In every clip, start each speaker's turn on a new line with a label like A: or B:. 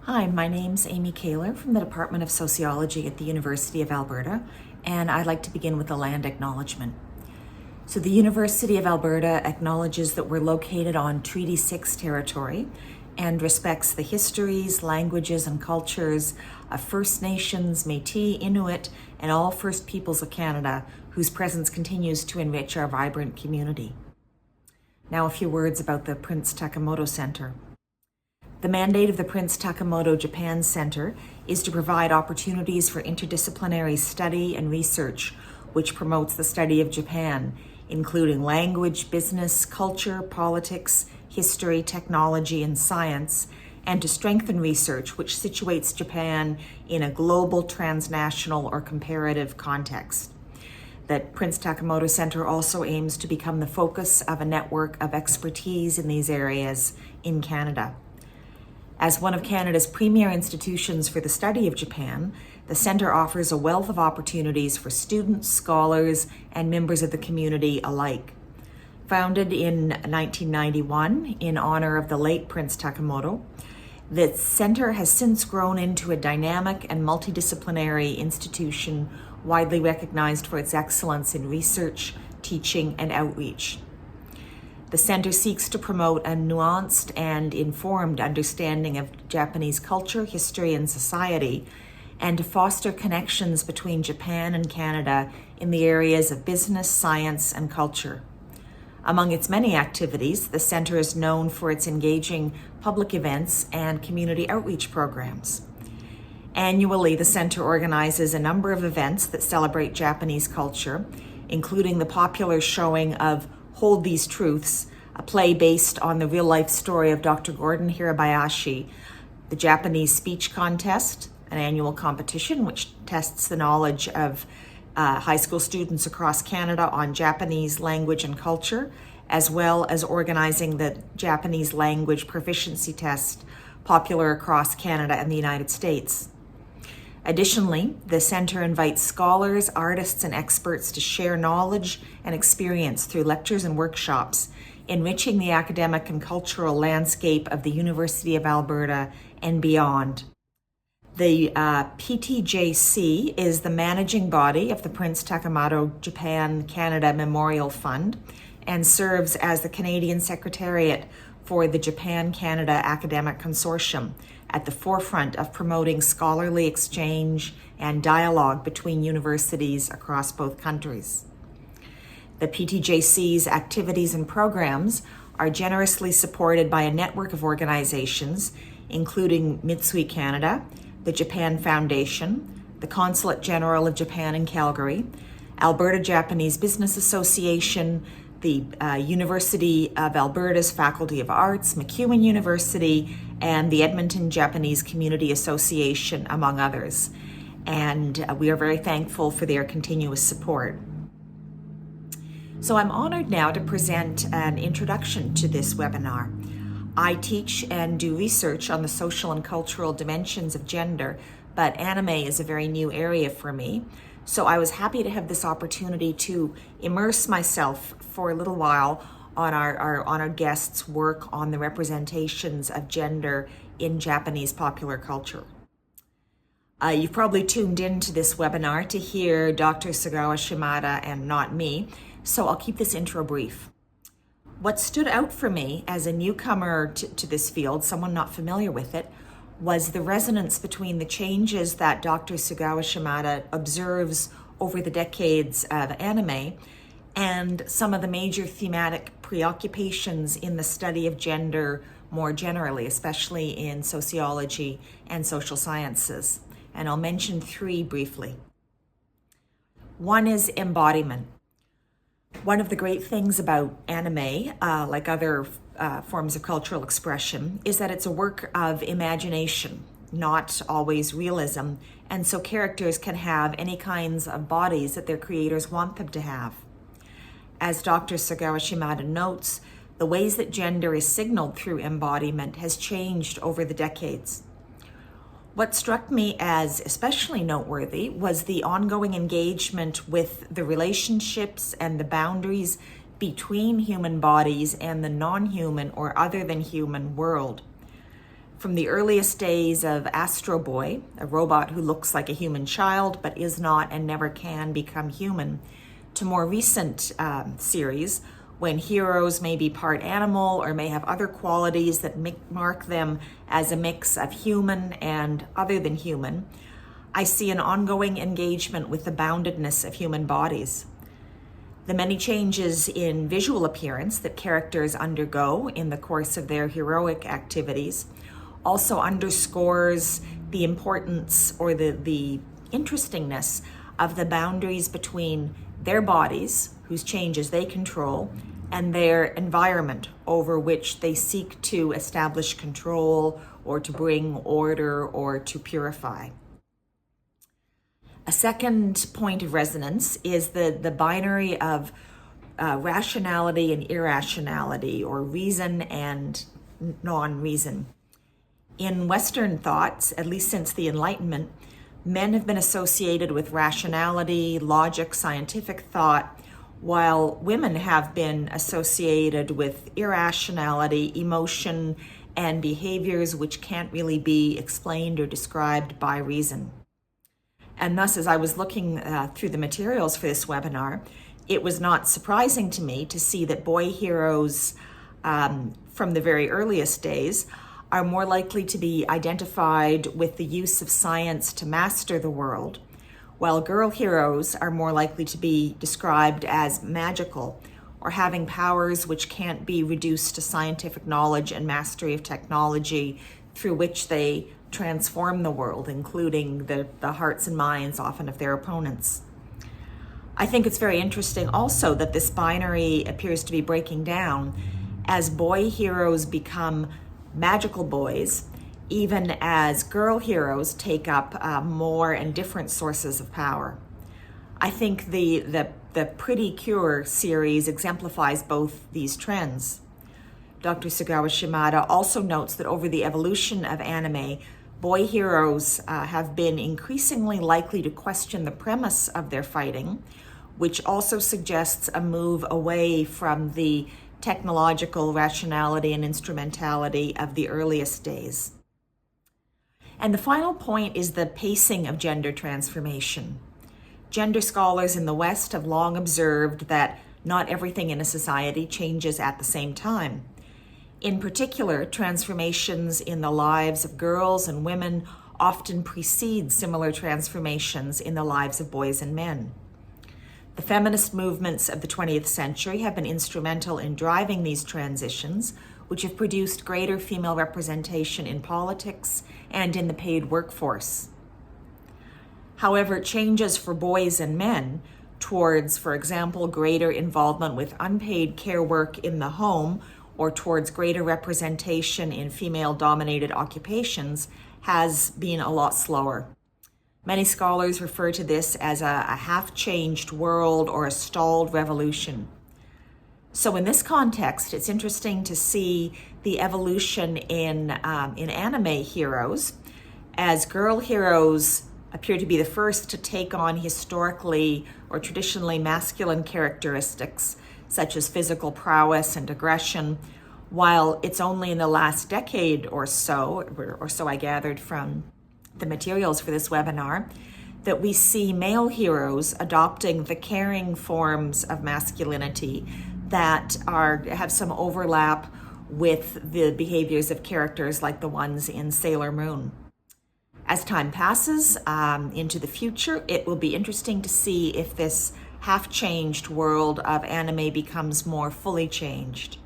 A: Hi, my name's Amy Kaler from the Department of Sociology at the University of Alberta, and I'd like to begin with a land acknowledgement. So the University of Alberta acknowledges that we're located on Treaty 6 territory and respects the histories, languages, and cultures of First Nations, Métis, Inuit, and all First Peoples of Canada, whose presence continues to enrich our vibrant community. Now a few words about the Prince Takemoto Center. The mandate of the Prince Takemoto Japan Center is to provide opportunities for interdisciplinary study and research, which promotes the study of Japan, including language, business, culture, politics, history, technology, and science, and to strengthen research, which situates Japan in a global, transnational, or comparative context. The Prince Takemoto Center also aims to become the focus of a network of expertise in these areas in Canada. As one of Canada's premier institutions for the study of Japan, the Centre offers a wealth of opportunities for students, scholars, and members of the community alike. Founded in 1991 in honor of the late Prince Takemoto, the Centre has since grown into a dynamic and multidisciplinary institution widely recognized for its excellence in research, teaching, and outreach. The Centre seeks to promote a nuanced and informed understanding of Japanese culture, history, and society, and to foster connections between Japan and Canada in the areas of business, science, and culture. Among its many activities, the Centre is known for its engaging public events and community outreach programs. Annually, the Centre organizes a number of events that celebrate Japanese culture, including the popular showing of Hold These Truths, a play based on the real-life story of Dr. Gordon Hirabayashi, the Japanese Speech Contest, an annual competition which tests the knowledge of high school students across Canada on Japanese language and culture, as well as organizing the Japanese language proficiency test, popular across Canada and the United States. Additionally, the Centre invites scholars, artists, and experts to share knowledge and experience through lectures and workshops, enriching the academic and cultural landscape of the University of Alberta and beyond. The PTJC is the managing body of the Prince Takemoto Japan Canada Memorial Fund and serves as the Canadian Secretariat for the Japan-Canada Academic Consortium, at the forefront of promoting scholarly exchange and dialogue between universities across both countries. The PTJC's activities and programs are generously supported by a network of organizations, including Mitsui Canada, the Japan Foundation, the Consulate General of Japan in Calgary, Alberta Japanese Business Association, the University of Alberta's Faculty of Arts, MacEwan University, and the Edmonton Japanese Community Association, among others. And we are very thankful for their continuous support. So I'm honored now to present an introduction to this webinar. I teach and do research on the social and cultural dimensions of gender, but anime is a very new area for me. So I was happy to have this opportunity to immerse myself for a little while on our guests' work on the representations of gender in Japanese popular culture. You've probably tuned into this webinar to hear Dr. Sugawa-Shimada and not me, so I'll keep this intro brief. What stood out for me as a newcomer to this field, someone not familiar with it, was the resonance between the changes that Dr. Sugawa-Shimada observes over the decades of anime and some of the major thematic preoccupations in the study of gender more generally, especially in sociology and social sciences. And I'll mention three briefly. One is embodiment. One of the great things about anime, like other forms of cultural expression, is that it's a work of imagination, not always realism, and so characters can have any kinds of bodies that their creators want them to have. As Dr. Sugawa-Shimada notes, the ways that gender is signaled through embodiment has changed over the decades. What struck me as especially noteworthy was the ongoing engagement with the relationships and the boundaries between human bodies and the non-human or other than human world. From the earliest days of Astro Boy, a robot who looks like a human child but is not and never can become human, to more recent series when heroes may be part animal or may have other qualities that mark them as a mix of human and other than human, I see an ongoing engagement with the boundedness of human bodies. The many changes in visual appearance that characters undergo in the course of their heroic activities also underscores the importance or the interestingness of the boundaries between their bodies, whose changes they control, and their environment over which they seek to establish control or to bring order or to purify. A second point of resonance is the binary of rationality and irrationality, or reason and non-reason. In Western thoughts, at least since the Enlightenment, men have been associated with rationality, logic, scientific thought, while women have been associated with irrationality, emotion, and behaviors which can't really be explained or described by reason. And thus, as I was looking through the materials for this webinar, it was not surprising to me to see that boy heroes from the very earliest days are more likely to be identified with the use of science to master the world, while girl heroes are more likely to be described as magical or having powers which can't be reduced to scientific knowledge and mastery of technology through which they transform the world, including the hearts and minds often of their opponents. I think it's very interesting also that this binary appears to be breaking down as boy heroes become magical boys, even as girl heroes take up more and different sources of power. I think the Pretty Cure series exemplifies both these trends. Dr. Sugawa-Shimada also notes that over the evolution of anime, boy heroes have been increasingly likely to question the premise of their fighting, which also suggests a move away from the technological rationality and instrumentality of the earliest days. And the final point is the pacing of gender transformation. Gender scholars in the West have long observed that not everything in a society changes at the same time. In particular, transformations in the lives of girls and women often precede similar transformations in the lives of boys and men. The feminist movements of the 20th century have been instrumental in driving these transitions, which have produced greater female representation in politics and in the paid workforce. However, changes for boys and men towards, for example, greater involvement with unpaid care work in the home or towards greater representation in female-dominated occupations has been a lot slower. Many scholars refer to this as a half-changed world or a stalled revolution. So in this context, it's interesting to see the evolution in anime heroes, as girl heroes appear to be the first to take on historically or traditionally masculine characteristics, such as physical prowess and aggression, while it's only in the last decade or so I gathered from the materials for this webinar, that we see male heroes adopting the caring forms of masculinity that have some overlap with the behaviors of characters like the ones in Sailor Moon. As time passes into the future, it will be interesting to see if this half-changed world of anime becomes more fully changed.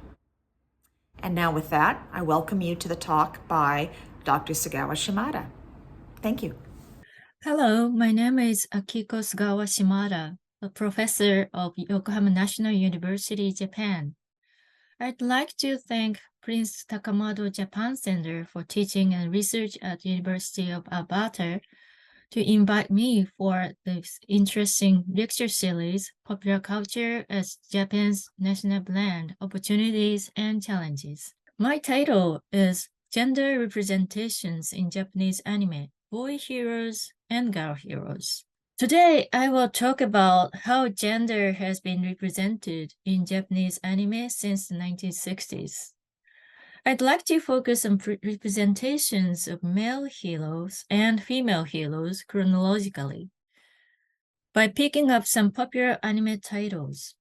A: And now with that, I welcome you to the talk by Dr. Sugawa-Shimada. Thank you.
B: Hello, my name is Akiko Sugawa-Shimada, a professor of Yokohama National University, Japan. I'd like to thank Prince Takamado Japan Center for teaching and research at University of Alberta to invite me for this interesting lecture series, Popular Culture as Japan's National Brand, Opportunities and Challenges. My title is Gender Representations in Japanese Anime, Boy Heroes and Girl Heroes. Today, I will talk about how gender has been represented in Japanese anime since the 1960s. I'd like to focus on representations of male heroes and female heroes chronologically by picking up some popular anime titles.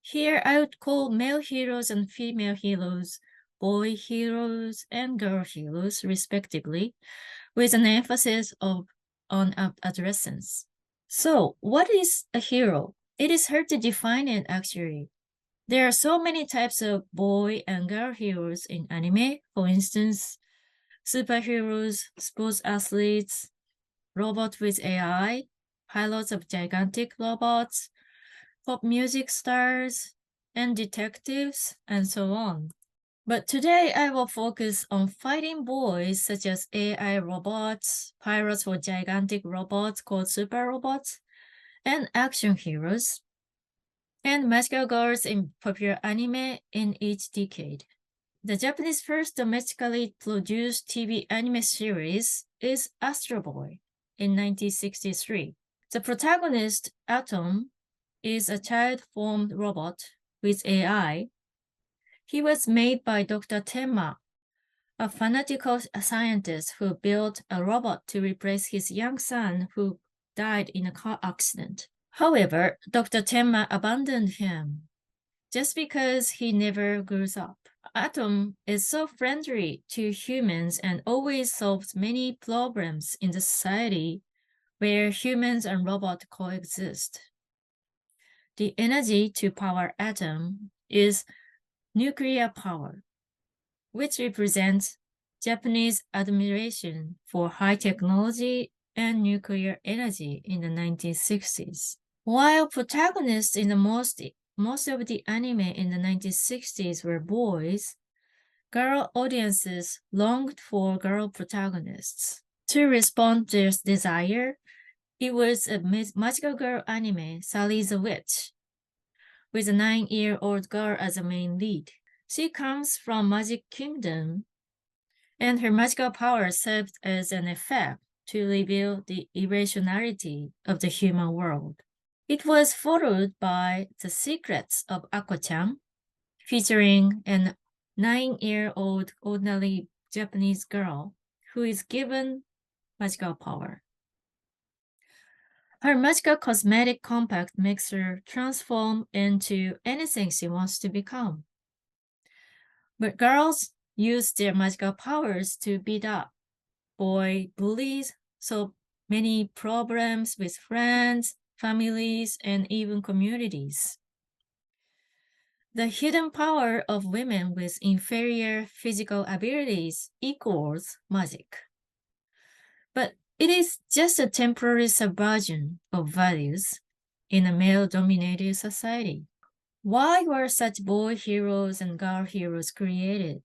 B: Here, I would call male heroes and female heroes boy heroes and girl heroes, respectively, with an emphasis on adolescence. So, what is a hero? It is hard to define it, actually. There are so many types of boy and girl heroes in anime. For instance, superheroes, sports athletes, robots with AI, pilots of gigantic robots, pop music stars, and detectives, and so on. But today I will focus on fighting boys such as AI robots, pilots for gigantic robots called super robots, and action heroes, and magical girls in popular anime in each decade. The Japanese first domestically produced TV anime series is Astro Boy in 1963. The protagonist, Atom, is a child-formed robot with AI. He was made by Dr. Tenma, a fanatical scientist who built a robot to replace his young son who died in a car accident. However, Dr. Tenma abandoned him just because he never grows up. Atom is so friendly to humans and always solves many problems in the society where humans and robots coexist. The energy to power Atom is nuclear power, which represents Japanese admiration for high technology and nuclear energy in the 1960s. While protagonists in the most of the anime in the 1960s were boys, girl audiences longed for girl protagonists. To respond to this desire, it was a magical girl anime, Sally the Witch, with a 9-year-old girl as a main lead. She comes from Magic Kingdom, and her magical power served as an effect to reveal the irrationality of the human world. It was followed by The Secrets of Ako-chan, featuring an 9-year-old ordinary Japanese girl who is given magical power. Her magical cosmetic compact makes her transform into anything she wants to become. But girls use their magical powers to beat up boy bullies, so many problems with friends, families, and even communities. The hidden power of women with inferior physical abilities equals magic. But it is just a temporary subversion of values in a male-dominated society. Why were such boy heroes and girl heroes created?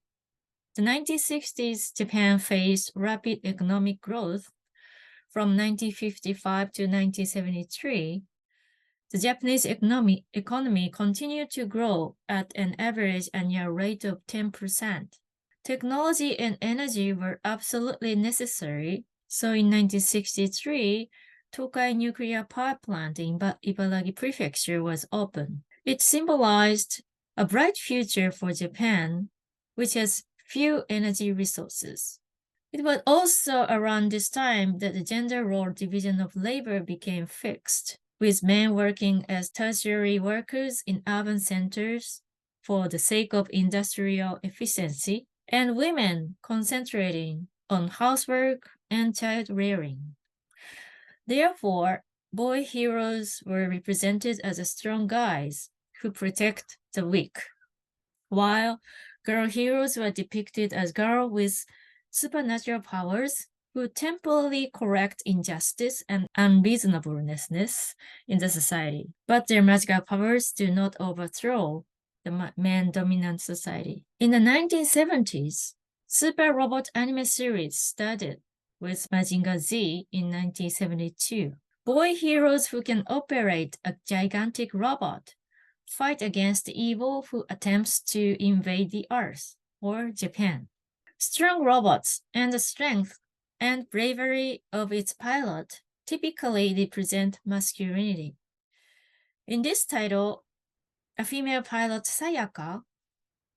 B: The 1960s Japan faced rapid economic growth. From 1955 to 1973, the Japanese economy continued to grow at an average annual rate of 10%. Technology and energy were absolutely necessary, so in 1963, Tokai nuclear power plant in Ibaraki Prefecture was opened. It symbolized a bright future for Japan, which has few energy resources. It was also around this time that the gender role division of labor became fixed, with men working as tertiary workers in urban centers for the sake of industrial efficiency, and women concentrating on housework and child rearing. Therefore, boy heroes were represented as strong guys who protect the weak, while girl heroes were depicted as girls with supernatural powers who temporarily correct injustice and unreasonableness in the society. But their magical powers do not overthrow the man-dominant society. In the 1970s, Super Robot anime series started with Mazinger Z in 1972. Boy heroes who can operate a gigantic robot fight against the evil who attempts to invade the Earth, or Japan. Strong robots and the strength and bravery of its pilot typically represent masculinity. In this title, a female pilot, Sayaka,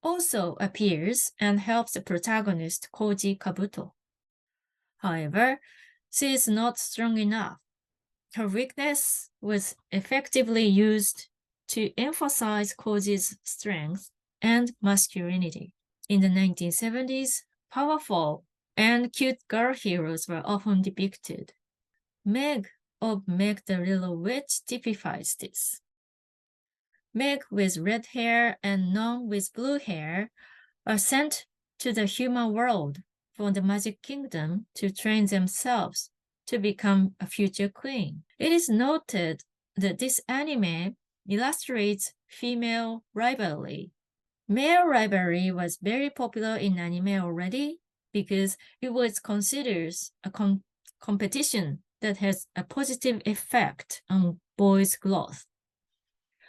B: also appears and helps the protagonist Koji Kabuto. However, she is not strong enough. Her weakness was effectively used to emphasize Koji's strength and masculinity. In the 1970s, powerful and cute girl heroes were often depicted. Meg of Meg the Little Witch typifies this. Meg with red hair and Non with blue hair are sent to the human world from the Magic Kingdom to train themselves to become a future queen. It is noted that this anime illustrates female rivalry. Male rivalry was very popular in anime already because it was considered a competition that has a positive effect on boys' growth.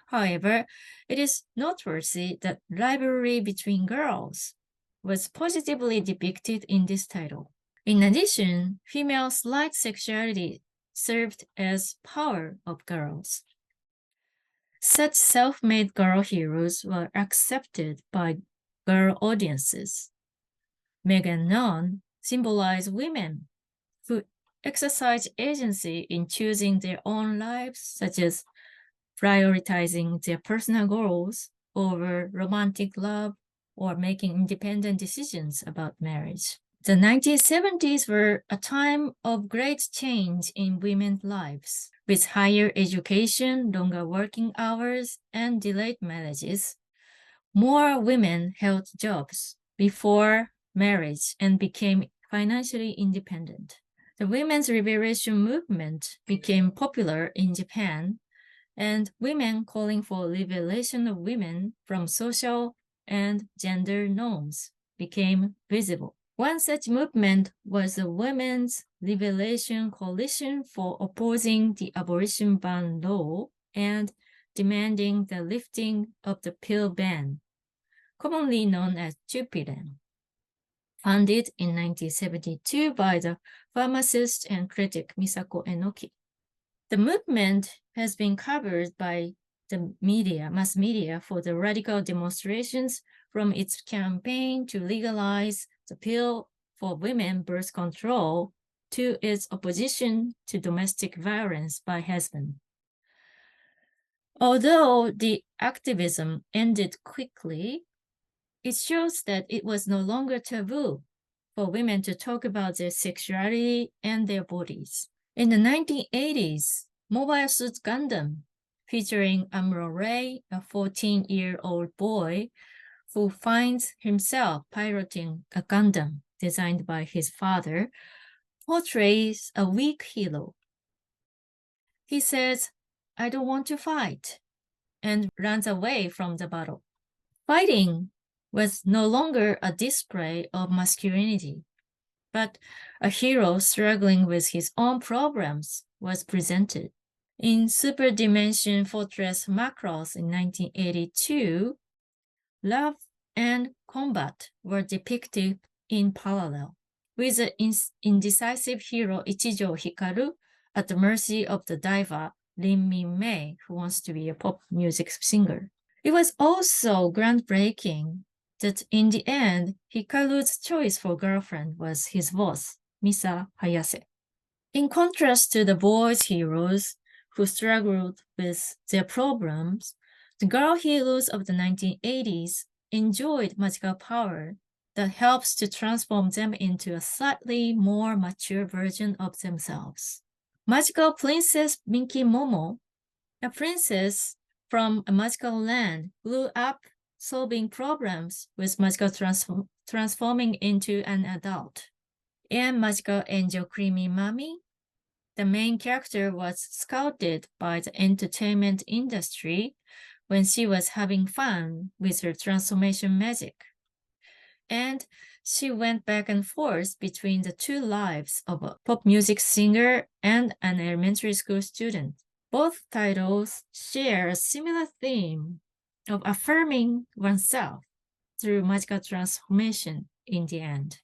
B: However, it is noteworthy that rivalry between girls was positively depicted in this title. In addition, female slight sexuality served as power of girls. Such self-made girl heroes were accepted by girl audiences. Meg and Non symbolize women who exercise agency in choosing their own lives, such as prioritizing their personal goals over romantic love or making independent decisions about marriage. The 1970s were a time of great change in women's lives. With higher education, longer working hours, and delayed marriages, more women held jobs before marriage and became financially independent. The women's liberation movement became popular in Japan, and women calling for liberation of women from social and gender norms became visible. One such movement was the Women's Liberation Coalition for opposing the abolition ban law and demanding the lifting of the pill ban, commonly known as Jupilen, founded in 1972 by the pharmacist and critic Misako Enoki. The movement has been covered by the mass media for the radical demonstrations, from its campaign to legalize the pill for women birth control to its opposition to domestic violence by husband. Although the activism ended quickly, it shows that it was no longer taboo for women to talk about their sexuality and their bodies. In the 1980s, Mobile Suit Gundam, featuring Amuro Ray, a 14-year-old boy who finds himself piloting a Gundam designed by his father, portrays a weak hero. He says, "I don't want to fight," and runs away from the battle. Fighting was no longer a display of masculinity, but a hero struggling with his own problems was presented. In Super Dimension Fortress Macross in 1982, love and combat were depicted in parallel, with the indecisive hero Ichijo Hikaru at the mercy of the diva Rin Min-mei, who wants to be a pop music singer. It was also groundbreaking that in the end, Hikaru's choice for girlfriend was his boss, Misa Hayase. In contrast to the boys' heroes who struggled with their problems, the girl heroes of the 1980s enjoyed magical power that helps to transform them into a slightly more mature version of themselves. Magical Princess Minky Momo, a princess from a magical land, grew up solving problems with magical transforming into an adult. And Magical Angel Creamy Mami, the main character was scouted by the entertainment industry when she was having fun with her transformation magic. And she went back and forth between the two lives of a pop music singer and an elementary school student. Both titles share a similar theme of affirming oneself through magical transformation in the end.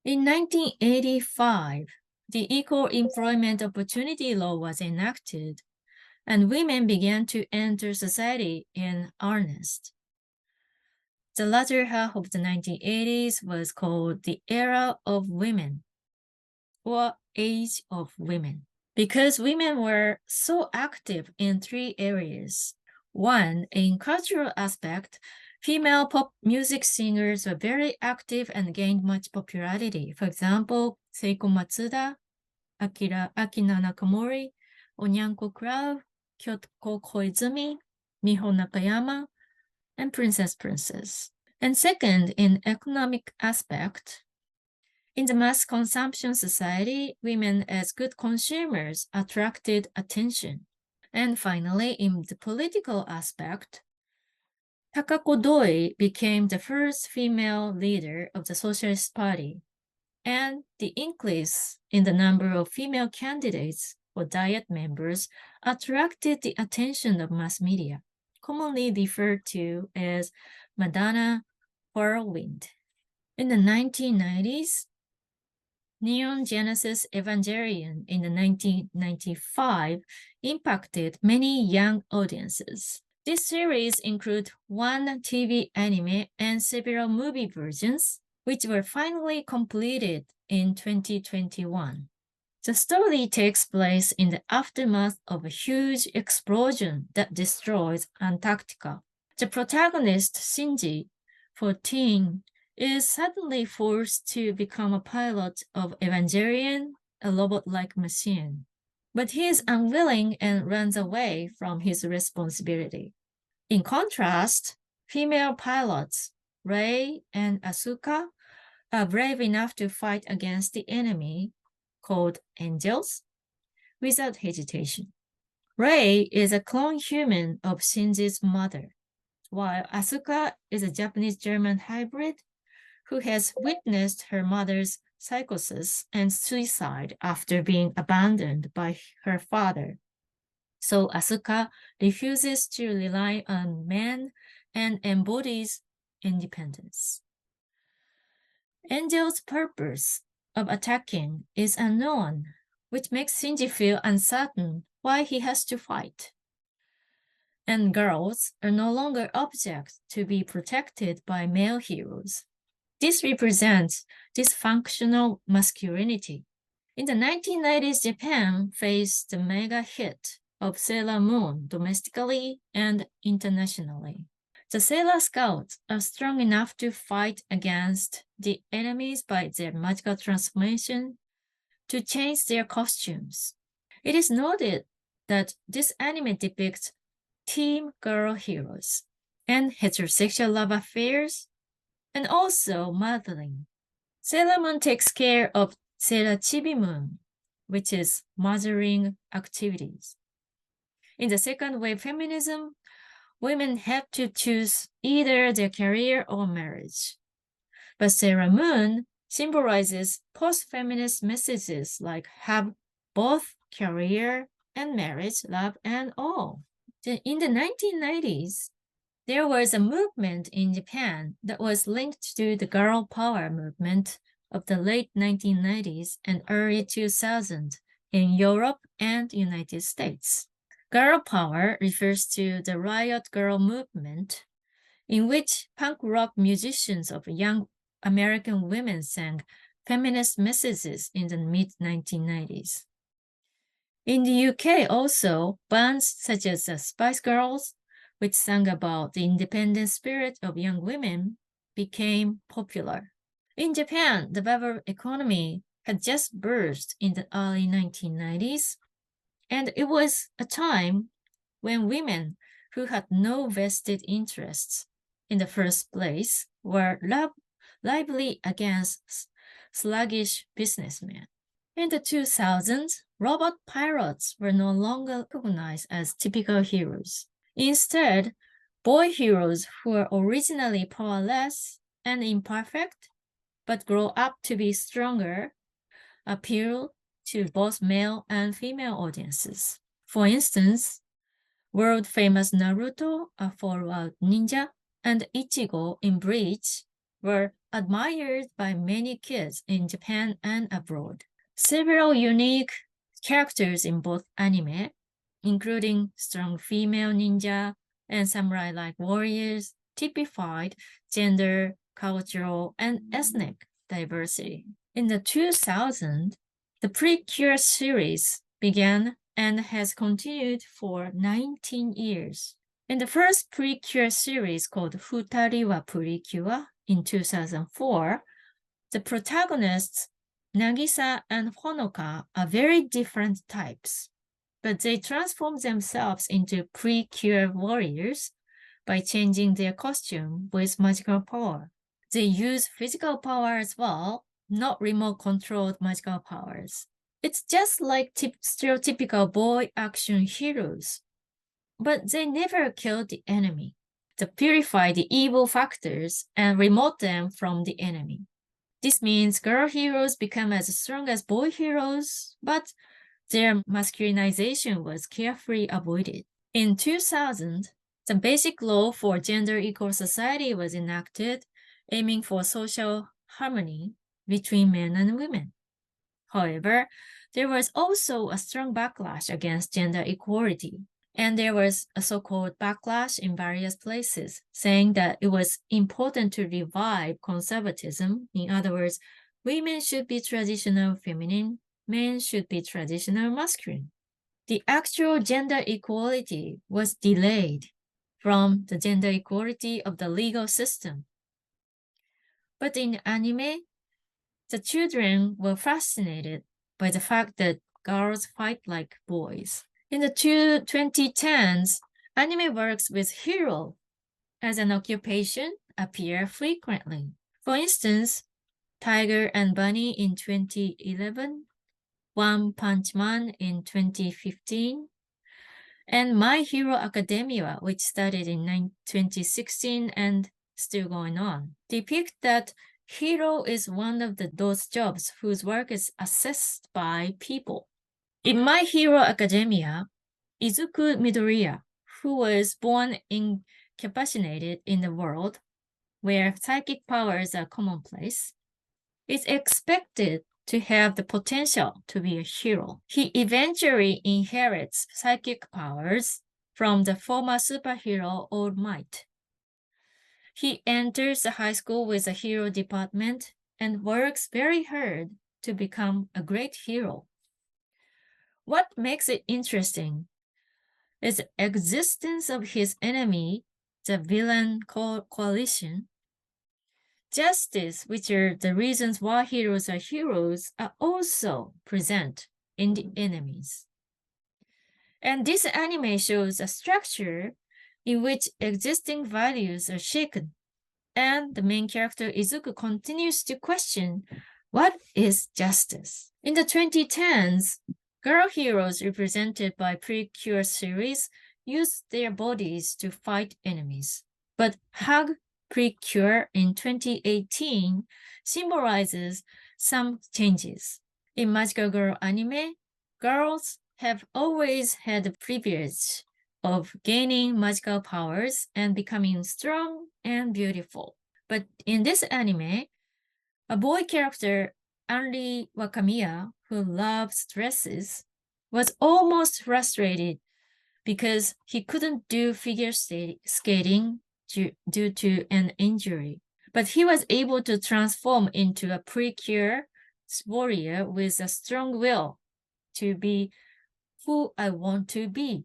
B: In 1985, the Equal Employment Opportunity Law was enacted, and women began to enter society in earnest. The latter half of the 1980s was called the era of women or age of women because women were so active in three areas. One, in cultural aspect, female pop music singers were very active and gained much popularity. For example, Seiko Matsuda, Akina Nakamori, Onyanko Crowd, Kyoko Koizumi, Miho Nakayama, and Princess. And second, in economic aspect, in the mass consumption society, women as good consumers attracted attention. And finally, in the political aspect, Takako Doi became the first female leader of the Socialist Party, and the increase in the number of female candidates for Diet members attracted the attention of mass media, commonly referred to as Madonna whirlwind. In the 1990s, Neon Genesis Evangelion in the 1995 impacted many young audiences. This series includes one TV anime and several movie versions, which were finally completed in 2021. The story takes place in the aftermath of a huge explosion that destroys Antarctica. The protagonist, Shinji, 14, is suddenly forced to become a pilot of Evangelion, a robot-like machine. But he is unwilling and runs away from his responsibility. In contrast, female pilots, Rei and Asuka, are brave enough to fight against the enemy, called angels, without hesitation. Rei is a clone human of Shinji's mother, while Asuka is a Japanese-German hybrid who has witnessed her mother's psychosis and suicide after being abandoned by her father. So Asuka refuses to rely on men and embodies independence. Angel's purpose of attacking is unknown, which makes Shinji feel uncertain why he has to fight. And girls are no longer objects to be protected by male heroes. This represents dysfunctional masculinity. In the 1990s, Japan faced the mega hit of Sailor Moon domestically and internationally. The Sailor Scouts are strong enough to fight against the enemies by their magical transformation to change their costumes. It is noted that this anime depicts teen girl heroes and heterosexual love affairs and also mothering. Sailor Moon takes care of Sailor Chibi Moon, which is mothering activities. In the second wave feminism, women have to choose either their career or marriage. But Sailor Moon symbolizes post-feminist messages like have both career and marriage, love, and all. In the 1990s, there was a movement in Japan that was linked to the girl power movement of the late 1990s and early 2000s in Europe and United States. Girl power refers to the Riot Girl movement, in which punk rock musicians of young American women sang feminist messages in the mid-1990s. In the UK also, bands such as the Spice Girls, which sang about the independent spirit of young women, became popular. In Japan, the bubble economy had just burst in the early 1990s, and it was a time when women who had no vested interests in the first place were lively against sluggish businessmen. In the 2000s, robot pilots were no longer recognized as typical heroes. Instead, boy heroes who were originally powerless and imperfect, but grow up to be stronger, appeal to both male and female audiences. For instance, world-famous Naruto, a Fallout ninja, and Ichigo in Bleach were admired by many kids in Japan and abroad. Several unique characters in both anime, including strong female ninja and samurai-like warriors, typified gender, cultural, and ethnic diversity. In the 2000s, the Precure series began and has continued for 19 years. In the first Precure series called Futari wa Precure in 2004, the protagonists, Nagisa and Honoka, are very different types, but they transform themselves into Precure warriors by changing their costume with magical power. They use physical power as well, not remote-controlled magical powers. It's just like stereotypical boy action heroes. But they never kill the enemy. They purify the evil factors and remove them from the enemy. This means girl heroes become as strong as boy heroes, but their masculinization was carefully avoided. In 2000, the basic law for gender equal society was enacted, aiming for social harmony between men and women. However, there was also a strong backlash against gender equality, and there was a so-called backlash in various places, saying that it was important to revive conservatism. In other words, women should be traditional feminine, men should be traditional masculine. The actual gender equality was delayed from the gender equality of the legal system. But in anime, the children were fascinated by the fact that girls fight like boys. In the 2010s, anime works with hero as an occupation appear frequently. For instance, Tiger and Bunny in 2011, One Punch Man in 2015, and My Hero Academia, which started in 2016 and still going on, depict that hero is one of those jobs whose work is assessed by people. In My Hero Academia, Izuku Midoriya, who was born incapacitated in the world where psychic powers are commonplace, is expected to have the potential to be a hero. He eventually inherits psychic powers from the former superhero All Might. He enters the high school with a hero department and works very hard to become a great hero. What makes it interesting is the existence of his enemy, the villain coalition. Justice, which are the reasons why heroes are heroes, are also present in the enemies. And this anime shows a structure in which existing values are shaken, and the main character Izuku continues to question what is justice. In the 2010s, girl heroes represented by Precure series used their bodies to fight enemies. But Hug Precure in 2018 symbolizes some changes. In Magical Girl anime, girls have always had the privilege of gaining magical powers and becoming strong and beautiful. But in this anime, a boy character, Anri Wakamiya, who loves dresses, was almost frustrated because he couldn't do figure skating due to an injury. But he was able to transform into a Precure warrior with a strong will to be who I want to be.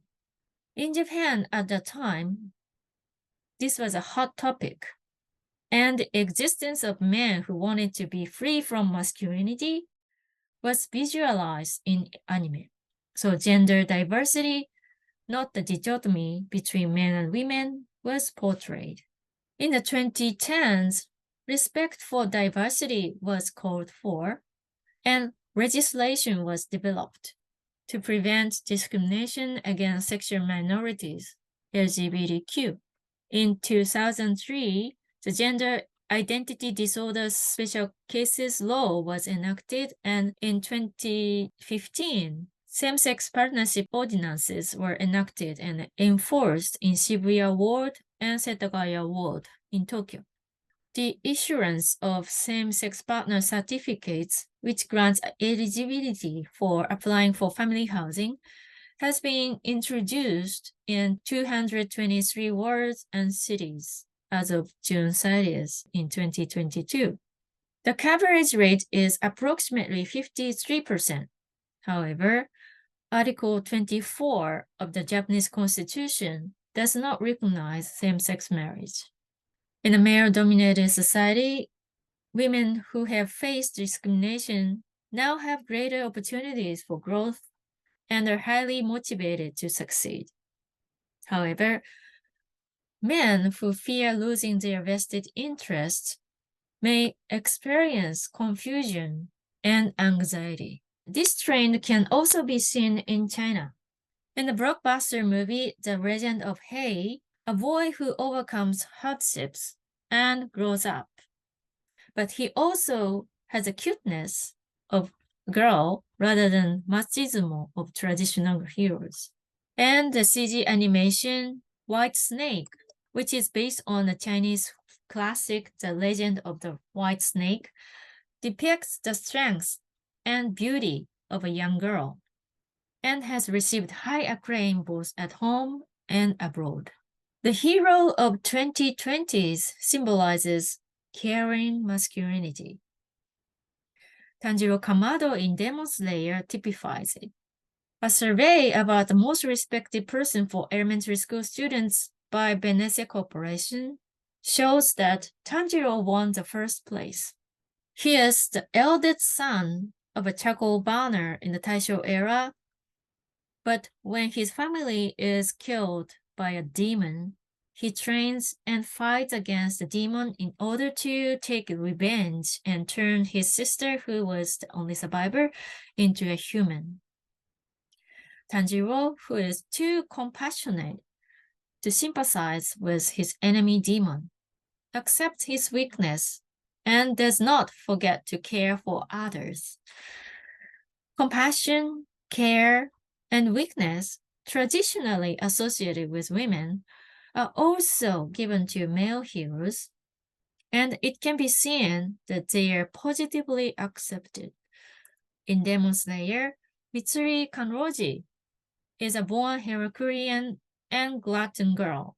B: In Japan at the time, this was a hot topic, and the existence of men who wanted to be free from masculinity was visualized in anime. So gender diversity, not the dichotomy between men and women, was portrayed. In the 2010s, respect for diversity was called for, and legislation was developed to prevent discrimination against sexual minorities, LGBTQ. In 2003, the Gender Identity Disorder Special Cases Law was enacted, and in 2015, same-sex partnership ordinances were enacted and enforced in Shibuya Ward and Setagaya Ward in Tokyo. The issuance of same-sex partner certificates, which grants eligibility for applying for family housing, has been introduced in 223 wards and cities. as of June 30th in 2022. The coverage rate is approximately 53%. However, Article 24 of the Japanese Constitution does not recognize same-sex marriage. In a male-dominated society, women who have faced discrimination now have greater opportunities for growth and are highly motivated to succeed. However, men who fear losing their vested interests may experience confusion and anxiety. This trend can also be seen in China. In the blockbuster movie The Legend of Hei, a boy who overcomes hardships and grows up. But he also has a cuteness of girl rather than machismo of traditional heroes. And the CG animation White Snake, which is based on the Chinese classic The Legend of the White Snake, depicts the strength and beauty of a young girl and has received high acclaim both at home and abroad. The hero of 2020s symbolizes caring masculinity. Tanjiro Kamado in Demon Slayer typifies it. A survey about the most respected person for elementary school students by Benesse Corporation shows that Tanjiro won the first place. He is the eldest son of a charcoal burner in the Taisho era, but when his family is killed by a demon, he trains and fights against the demon in order to take revenge and turn his sister, who was the only survivor, into a human. Tanjiro, who is too compassionate to sympathize with his enemy demon, accepts his weakness and does not forget to care for others. Compassion, care, and weakness, traditionally associated with women, are also given to male heroes, and it can be seen that they are positively accepted. In Demon Slayer, Mitsuri Kanroji is a born Herculean and glutton girl,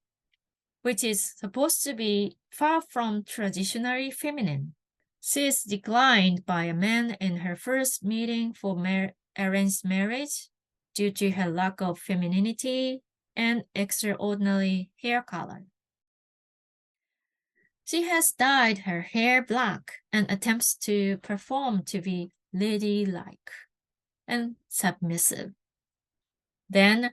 B: which is supposed to be far from traditionally feminine. She is declined by a man in her first meeting for arranged marriage due to her lack of femininity and extraordinary hair color. She has dyed her hair black and attempts to perform to be ladylike and submissive. Then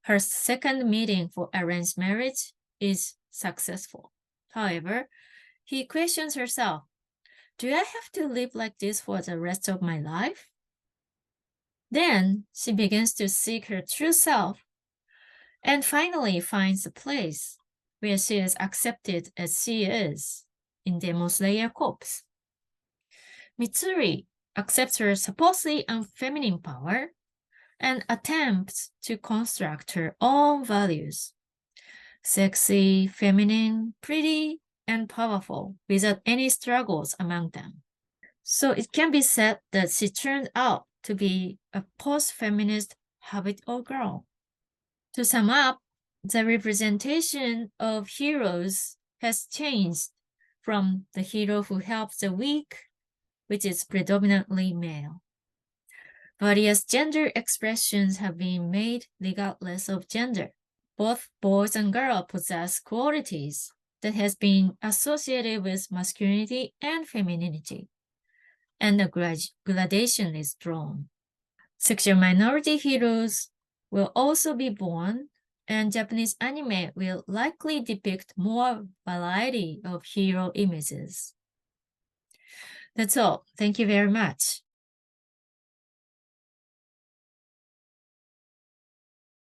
B: her second meeting for arranged marriage is successful. However, he questions herself, do I have to live like this for the rest of my life? Then she begins to seek her true self and finally finds a place where she is accepted as she is in Demon Slayer Corps. Mitsuri accepts her supposedly unfeminine power and attempts to construct her own values. Sexy, feminine, pretty, and powerful without any struggles among them. So it can be said that she turned out to be a post-feminist habit-all girl. To sum up, the representation of heroes has changed from the hero who helps the weak, which is predominantly male. Various gender expressions have been made regardless of gender. Both boys and girls possess qualities that has been associated with masculinity and femininity, and a gradation is drawn. Sexual minority heroes will also be born, and Japanese anime will likely depict more variety of hero images. That's all. Thank you very much.